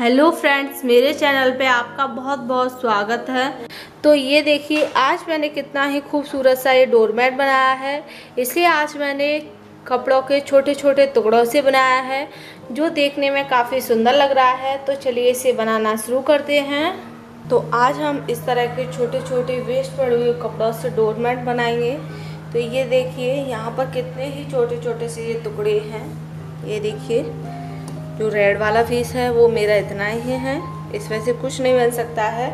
Hello friends, मेरे channel पे आपका बहुत बहुत स्वागत है। तो ये देखिए, आज मैंने कितना ही खूबसूरत सा ये डोरमेट बनाया है। इसे आज मैंने कपड़ों के छोटे छोटे टुकड़ों से बनाया है, जो देखने में काफ़ी सुंदर लग रहा है। तो चलिए इसे बनाना शुरू करते हैं। तो आज हम इस तरह के छोटे छोटे वेस्ट पड़े हुए कपड़ों से डोरमेट बनाएंगे। तो ये देखिए, यहाँ पर कितने ही छोटे छोटे से ये टुकड़े हैं। ये देखिए, जो रेड वाला पीस है वो मेरा इतना ही है, इसमें से कुछ नहीं बन सकता है।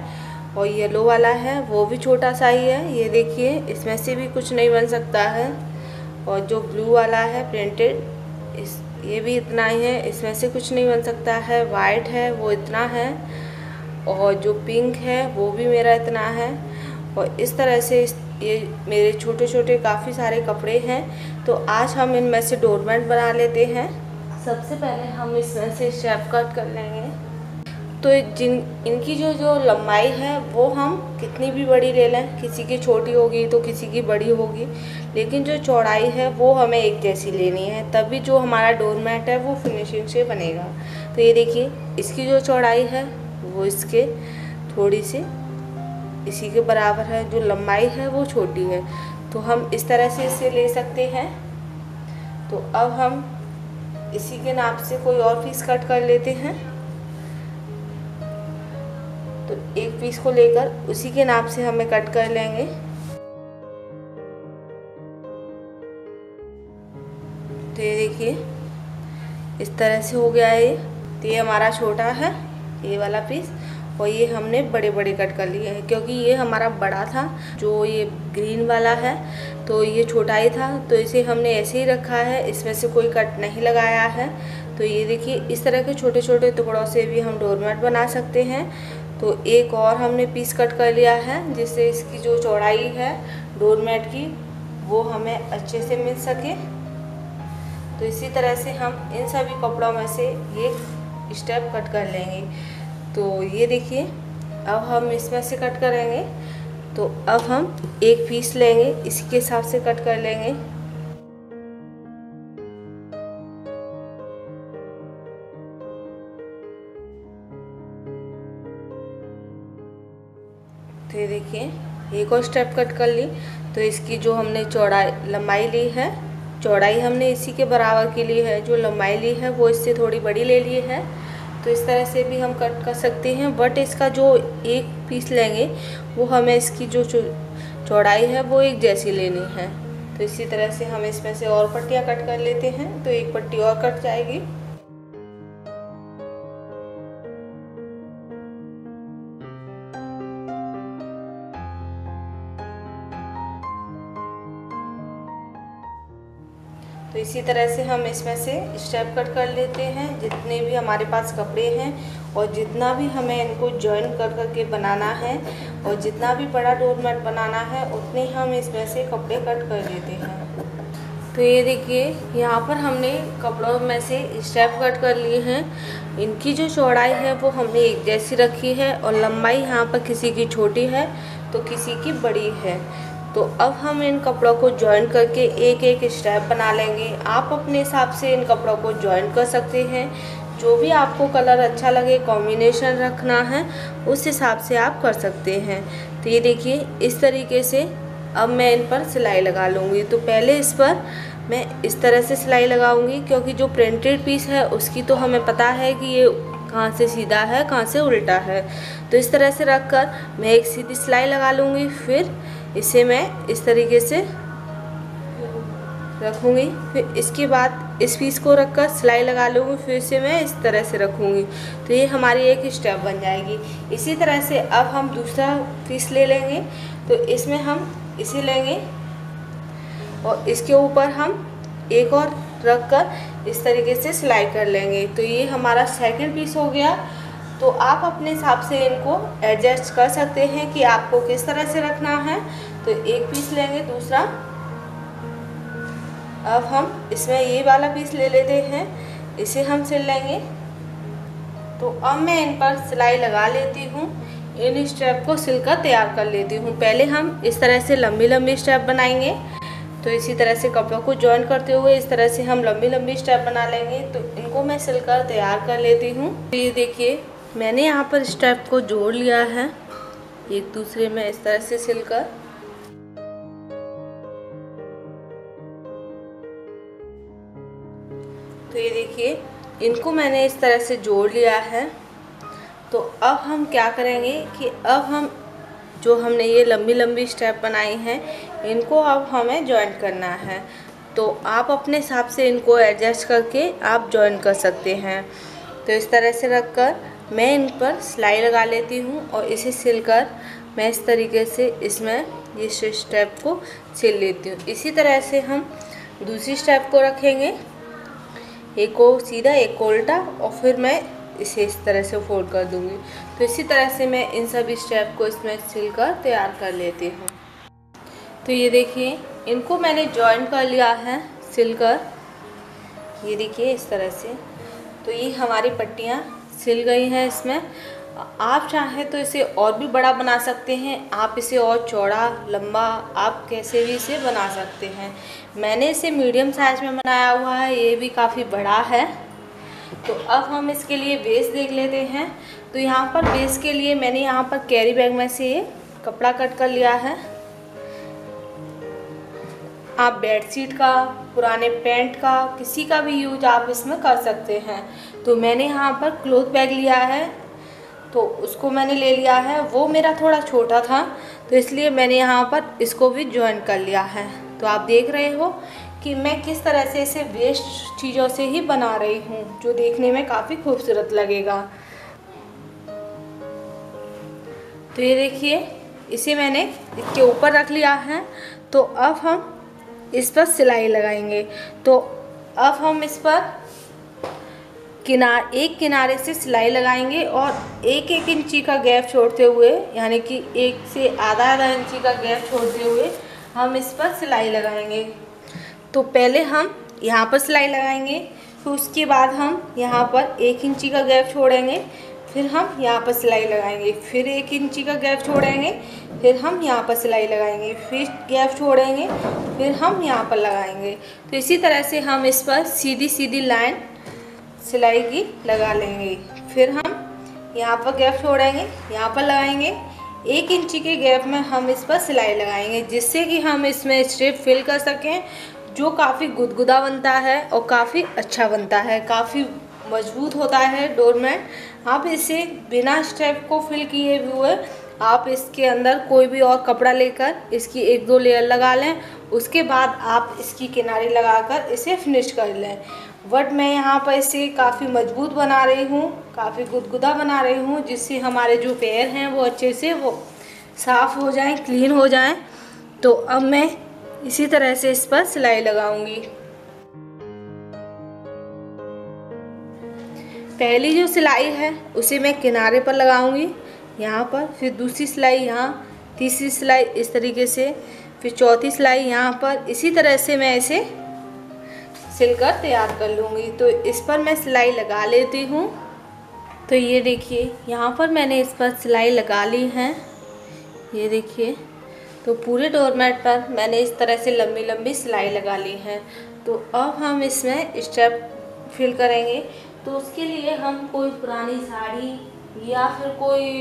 और येलो वाला है वो भी छोटा सा ही है, ये देखिए, इसमें से भी कुछ नहीं बन सकता है। और जो ब्लू वाला है प्रिंटेड, ये भी इतना ही है, इसमें से कुछ नहीं बन सकता है। वाइट है वो इतना है, और जो पिंक है वो भी मेरा इतना है। और इस तरह से ये मेरे छोटे छोटे काफ़ी सारे कपड़े हैं। तो आज हम इनमें से डोरमेट बना लेते हैं। सबसे पहले हम इसमें से स्टेप कट कर लेंगे। तो इनकी जो लंबाई है वो हम कितनी भी बड़ी ले लें, किसी की छोटी होगी तो किसी की बड़ी होगी, लेकिन जो चौड़ाई है वो हमें एक जैसी लेनी है, तभी जो हमारा डोरमेट है वो फिनिशिंग से बनेगा। तो ये देखिए, इसकी जो चौड़ाई है वो इसके थोड़ी सी इसी के बराबर है, जो लंबाई है वो छोटी है। तो हम इस तरह से इसे ले सकते हैं। तो अब हम इसी के नाप से कोई और पीस कट कर लेते हैं। तो एक पीस को लेकर उसी के नाप से हमें कट कर लेंगे। तो ये देखिए, इस तरह से हो गया है। तो ये हमारा छोटा है ये वाला पीस, और ये हमने बड़े बड़े कट कर लिए हैं, क्योंकि ये हमारा बड़ा था। जो ये ग्रीन वाला है तो ये छोटा ही था, तो इसे हमने ऐसे ही रखा है, इसमें से कोई कट नहीं लगाया है। तो ये देखिए, इस तरह के छोटे छोटे टुकड़ों से भी हम डोरमेट बना सकते हैं। तो एक और हमने पीस कट कर लिया है, जिससे इसकी जो चौड़ाई है डोरमेट की वो हमें अच्छे से मिल सके। तो इसी तरह से हम इन सभी कपड़ों में से एक स्टेप कट कर लेंगे। तो ये देखिए, अब हम इसमें से कट करेंगे। तो अब हम एक पीस लेंगे, इसी के हिसाब से कट कर लेंगे। तो ये देखिए, एक और स्टेप कट कर ली। तो इसकी जो हमने लंबाई ली है, चौड़ाई हमने इसी के बराबर की ली है, जो लंबाई ली है वो इससे थोड़ी बड़ी ले ली है। तो इस तरह से भी हम कट कर सकते हैं, बट इसका जो एक पीस लेंगे वो हमें इसकी जो चौड़ाई है वो एक जैसी लेनी है। तो इसी तरह से हम इसमें से और पट्टियाँ कट कर लेते हैं। तो एक पट्टी और कट जाएगी। तो इसी तरह से हम इसमें से स्टेप कट कर लेते हैं, जितने भी हमारे पास कपड़े हैं, और जितना भी हमें इनको जॉइन कर करके बनाना है, और जितना भी बड़ा डोरमेट बनाना है, उतने हम इसमें से कपड़े कट कर लेते हैं। तो ये देखिए, यहाँ पर हमने कपड़ों में से स्टेप कट कर लिए हैं। इनकी जो चौड़ाई है वो हमने एक जैसी रखी है, और लंबाई यहाँ पर किसी की छोटी है तो किसी की बड़ी है। तो अब हम इन कपड़ों को जॉइन करके एक एक स्टेप बना लेंगे। आप अपने हिसाब से इन कपड़ों को जॉइन कर सकते हैं, जो भी आपको कलर अच्छा लगे, कॉम्बिनेशन रखना है उस हिसाब से आप कर सकते हैं। तो ये देखिए, इस तरीके से अब मैं इन पर सिलाई लगा लूँगी। तो पहले इस पर मैं इस तरह से सिलाई लगाऊंगी, क्योंकि जो प्रिंटेड पीस है उसकी तो हमें पता है कि ये कहाँ से सीधा है कहाँ से उल्टा है। तो इस तरह से रख कर मैं एक सीधी सिलाई लगा लूँगी, फिर इसे मैं इस तरीके से रखूँगी। फिर इसके बाद इस पीस को रखकर सिलाई लगा लूँगी, फिर इसे मैं इस तरह से रखूँगी। तो ये हमारी एक स्टेप बन जाएगी। इसी तरह से अब हम दूसरा पीस ले लेंगे। तो इसमें हम इसे लेंगे, और इसके ऊपर हम एक और रख कर इस तरीके से सिलाई कर लेंगे। तो ये हमारा सेकंड पीस हो गया। तो आप अपने हिसाब से इनको एडजस्ट कर सकते हैं कि आपको किस तरह से रखना है। तो एक पीस लेंगे दूसरा। अब हम इसमें ये वाला पीस ले लेते हैं, इसे हम सिल लेंगे। तो अब मैं इन पर सिलाई लगा लेती हूँ, इन स्टेप को सिलकर तैयार कर लेती हूँ। पहले हम इस तरह से लंबी लंबी स्टेप बनाएंगे। तो इसी तरह से कपड़ों को जॉइन करते हुए इस तरह से हम लंबी लंबी स्टेप बना लेंगे। तो इनको मैं सिलकर तैयार कर लेती हूँ। तो ये देखिए, मैंने यहाँ पर स्टेप को जोड़ लिया है एक दूसरे में इस तरह से सिलकर। तो ये देखिए, इनको मैंने इस तरह से जोड़ लिया है। तो अब हम क्या करेंगे कि अब हम जो हमने ये लंबी लंबी स्टेप बनाई हैं इनको अब हमें जॉइन करना है। तो आप अपने हिसाब से इनको एडजस्ट करके आप जॉइन कर सकते हैं। तो इस तरह से रखकर मैं इन पर सिलाई लगा लेती हूँ और इसे सिलकर मैं इस तरीके से इसमें ये स्टेप को सिल लेती हूँ। इसी तरह से हम दूसरी स्टेप को रखेंगे, एक को सीधा एक को उल्टा, और फिर मैं इसे इस तरह से फोल्ड कर दूँगी। तो इसी तरह से मैं इन सभी स्टेप को इसमें सिलकर तैयार कर लेती हूँ। तो ये देखिए, इनको मैंने जॉइन कर लिया है सिलकर, ये देखिए इस तरह से। तो ये हमारी पट्टियाँ सिल गई हैं इसमें। आप चाहें तो इसे और भी बड़ा बना सकते हैं, आप इसे और चौड़ा लंबा आप कैसे भी इसे बना सकते हैं। मैंने इसे मीडियम साइज में बनाया हुआ है, ये भी काफ़ी बड़ा है। तो अब हम इसके लिए बेस देख लेते हैं। तो यहाँ पर बेस के लिए मैंने यहाँ पर कैरी बैग में से ये कपड़ा कट कर लिया है। आप बेडशीट का, पुराने पैंट का, किसी का भी यूज आप इसमें कर सकते हैं। तो मैंने यहाँ पर क्लॉथ बैग लिया है, तो उसको मैंने ले लिया है। वो मेरा थोड़ा छोटा था तो इसलिए मैंने यहाँ पर इसको भी जॉइन कर लिया है। तो आप देख रहे हो कि मैं किस तरह से इसे वेस्ट चीज़ों से ही बना रही हूँ, जो देखने में काफ़ी खूबसूरत लगेगा। तो ये देखिए, इसे मैंने इसके ऊपर रख लिया है। तो अब हम इस पर सिलाई लगाएंगे। तो अब हम इस पर एक किनारे से सिलाई लगाएंगे और एक एक इंची का गैप छोड़ते हुए, यानी कि 1 से आधा इंची का गैप छोड़ते हुए हम इस पर सिलाई लगाएंगे। तो पहले हम यहाँ पर सिलाई लगाएंगे, फिर उसके बाद हम यहाँ पर 1 इंची का गैप छोड़ेंगे, फिर हम यहाँ पर सिलाई लगाएंगे, फिर 1 इंची का गैप छोड़ेंगे, फिर हम यहाँ पर सिलाई लगाएंगे, फिर गैप छोड़ेंगे, फिर हम यहाँ पर लगाएंगे। तो इसी तरह से हम इस पर सीधी सीधी लाइन सिलाई की लगा लेंगे। फिर हम यहाँ पर गैप छोड़ेंगे, यहाँ पर लगाएंगे, 1 इंची के गैप में हम इस पर सिलाई लगाएंगे, जिससे कि हम इसमें स्ट्रिप फिल कर सकें, जो काफ़ी गुदगुदा बनता है और काफ़ी अच्छा बनता है, काफ़ी मजबूत होता है डोरमेट। आप इसे बिना स्ट्रिप को फिल किए हुए आप इसके अंदर कोई भी और कपड़ा लेकर इसकी 1-2 लेयर लगा लें, उसके बाद आप इसकी किनारे लगाकर इसे फिनिश कर लें। बट मैं यहाँ पर इसे काफ़ी मजबूत बना रही हूँ, काफ़ी गुदगुदा बना रही हूँ, जिससे हमारे जो पैर हैं वो अच्छे से वो साफ़ हो जाएं, क्लीन हो जाएं। तो अब मैं इसी तरह से इस पर सिलाई लगाऊंगी। पहली जो सिलाई है उसे मैं किनारे पर लगाऊंगी यहाँ पर, फिर दूसरी सिलाई यहाँ, तीसरी सिलाई इस तरीके से, फिर चौथी सिलाई यहाँ पर। इसी तरह से मैं इसे सिलकर तैयार कर लूँगी। तो इस पर मैं सिलाई लगा लेती हूँ। तो ये देखिए, यहाँ पर मैंने इस पर सिलाई लगा ली है, ये देखिए। तो पूरे डोरमेट पर मैंने इस तरह से लंबी लंबी सिलाई लगा ली है। तो अब हम इसमें स्टेप फिल करेंगे। तो उसके लिए हम कोई पुरानी साड़ी या फिर कोई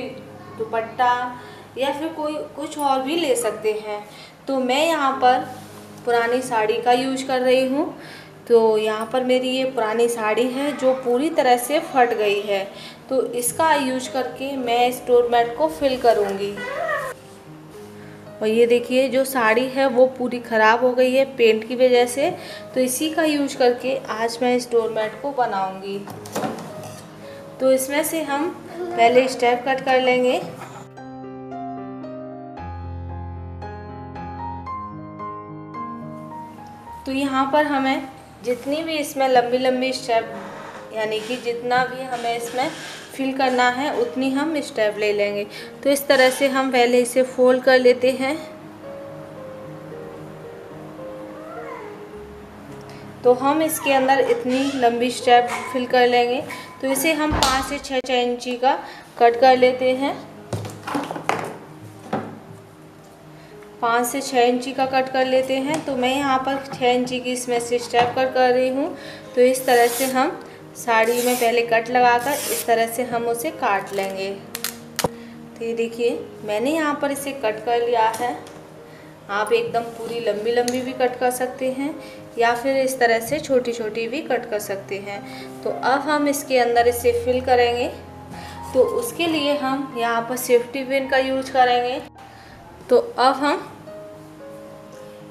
दुपट्टा या फिर कोई कुछ और भी ले सकते हैं। तो मैं यहाँ पर पुरानी साड़ी का यूज कर रही हूँ। तो यहाँ पर मेरी ये पुरानी साड़ी है जो पूरी तरह से फट गई है, तो इसका यूज करके मैं इस डोरमेट को फिल करूँगी। और ये देखिए, जो साड़ी है वो पूरी ख़राब हो गई है पेंट की वजह से, तो इसी का यूज करके आज मैं इस डोरमेट को बनाऊँगी। तो इसमें से हम पहले स्टेप कट कर लेंगे। तो यहाँ पर हमें जितनी भी इसमें लंबी लंबी स्टेप, यानी कि जितना भी हमें इसमें फिल करना है उतनी हम स्टेप ले लेंगे। तो इस तरह से हम पहले इसे फोल्ड कर लेते हैं। तो हम इसके अंदर इतनी लंबी स्टेप फिल कर लेंगे। तो इसे हम 5 से 6 इंची का कट कर लेते हैं। 5 से 6 इंची का कट कर लेते हैं। तो मैं यहाँ पर 6 इंची की इसमें से स्टेप कट कर रही हूँ। तो इस तरह से हम साड़ी में पहले कट लगाकर इस तरह से हम उसे काट लेंगे। तो ये देखिए मैंने यहाँ पर इसे कट कर लिया है। आप एकदम पूरी लंबी लंबी भी कट कर सकते हैं या फिर इस तरह से छोटी छोटी भी कट कर सकते हैं। तो अब हम इसके अंदर इसे फिल करेंगे। तो उसके लिए हम यहाँ पर सेफ्टी पिन का यूज करेंगे। तो अब हम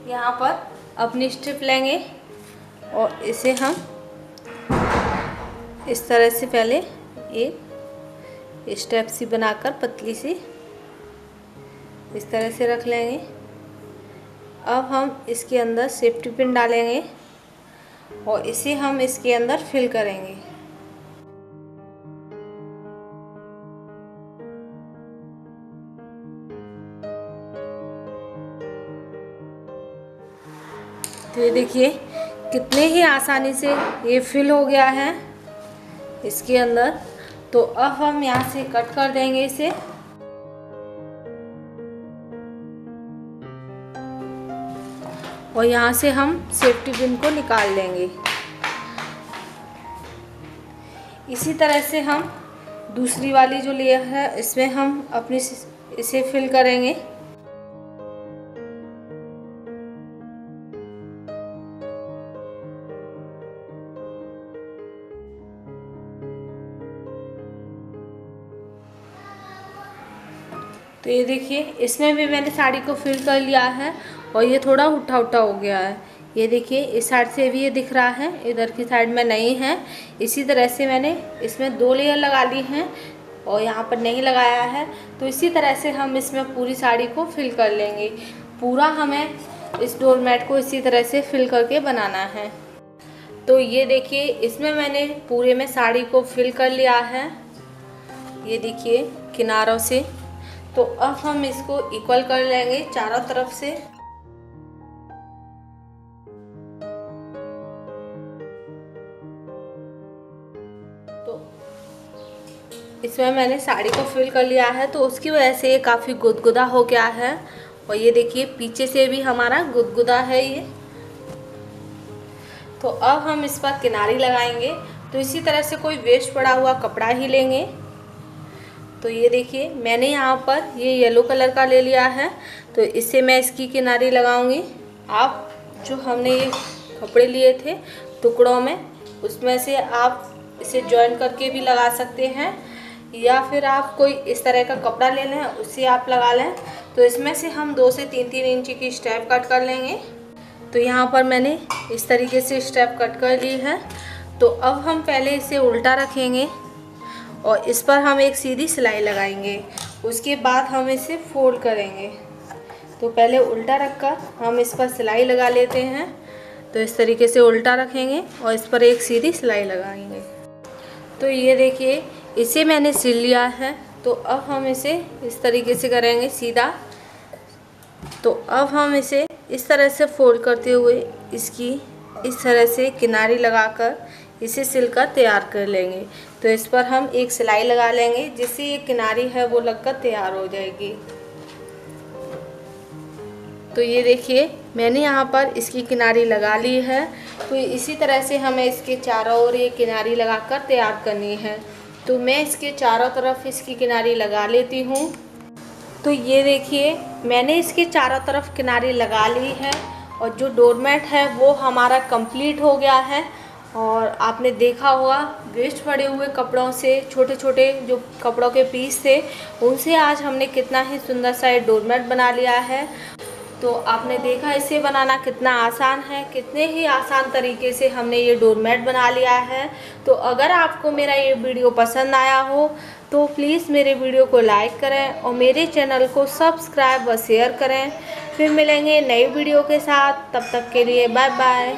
यहाँ पर अपनी स्ट्रिप लेंगे और इसे हम इस तरह से पहले एक स्टेप सी बनाकर पतली सी इस तरह से रख लेंगे। अब हम इसके अंदर सेफ्टी पिन डालेंगे और इसे हम इसके अंदर फिल करेंगे। तो ये देखिए कितने ही आसानी से ये फिल हो गया है इसके अंदर। तो अब हम यहाँ से कट कर देंगे इसे। और यहाँ से हम सेफ्टी पिन को निकाल लेंगे। इसी तरह से हम दूसरी वाली जो लेयर है इसमें हम अपनी इसे फिल करेंगे। तो ये देखिए इसमें भी मैंने साड़ी को फिल कर लिया है और ये थोड़ा उठा उठा हो गया है। ये देखिए इस साइड से भी ये दिख रहा है, इधर की साइड में नहीं है। इसी तरह से मैंने इसमें 2 लेयर लगा ली हैं और यहाँ पर नहीं लगाया है। तो इसी तरह से हम इसमें पूरी साड़ी को फिल कर लेंगे। पूरा हमें इस डोरमेट को इसी तरह से फिल करके बनाना है। तो ये देखिए इसमें मैंने पूरे में साड़ी को फिल कर लिया है, ये देखिए किनारों से। तो अब हम इसको इक्वल कर लेंगे चारों तरफ से। तो इसमें मैंने साड़ी को फिल कर लिया है तो उसकी वजह से ये काफ़ी गुदगुदा हो गया है। और ये देखिए पीछे से भी हमारा गुदगुदा है ये। तो अब हम इस पर किनारी लगाएंगे। तो इसी तरह से कोई वेस्ट पड़ा हुआ कपड़ा ही लेंगे। तो ये देखिए मैंने यहाँ पर ये येलो कलर का ले लिया है, तो इससे मैं इसकी किनारी लगाऊंगी। आप जो हमने ये कपड़े लिए थे टुकड़ों में, उसमें से आप इसे जॉइन करके भी लगा सकते हैं या फिर आप कोई इस तरह का कपड़ा ले लें उससे आप लगा लें। तो इसमें से हम 2 से 3 इंच की स्टेप कट कर लेंगे। तो यहाँ पर मैंने इस तरीके से स्टेप कट कर ली है। तो अब हम पहले इसे उल्टा रखेंगे और इस पर हम एक सीधी सिलाई लगाएंगे। उसके बाद हम इसे फोल्ड करेंगे। तो पहले उल्टा रखकर हम इस पर सिलाई लगा लेते हैं। तो इस तरीके से उल्टा रखेंगे और इस पर एक सीधी सिलाई लगाएंगे। तो ये देखिए इसे मैंने सिल लिया है। तो अब हम इसे इस तरीके से करेंगे सीधा। तो अब हम इसे इस तरह से फोल्ड करते हुए इसकी इस तरह से किनारी लगाकर इसे सिलकर तैयार कर लेंगे। तो इस पर हम एक सिलाई लगा लेंगे जिससे ये किनारी है वो लगकर तैयार हो जाएगी। तो ये देखिए मैंने यहाँ पर इसकी किनारी लगा ली है। तो इसी तरह से हमें इसके चारों ओर ये किनारी लगाकर तैयार करनी है। तो मैं इसके चारों तरफ इसकी किनारी लगा लेती हूँ। तो ये देखिए मैंने इसके चारों तरफ किनारी लगा ली है और जो डोरमेट है वो हमारा कंप्लीट हो गया है। और आपने देखा होगा वेस्ट पड़े हुए कपड़ों से, छोटे छोटे जो कपड़ों के पीस थे उनसे आज हमने कितना ही सुंदर सा ये डोरमेट बना लिया है। तो आपने देखा इसे बनाना कितना आसान है, कितने ही आसान तरीके से हमने ये डोरमेट बना लिया है। तो अगर आपको मेरा ये वीडियो पसंद आया हो तो प्लीज़ मेरे वीडियो को लाइक करें और मेरे चैनल को सब्सक्राइब व शेयर करें। फिर मिलेंगे नई वीडियो के साथ, तब तक के लिए बाय बाय।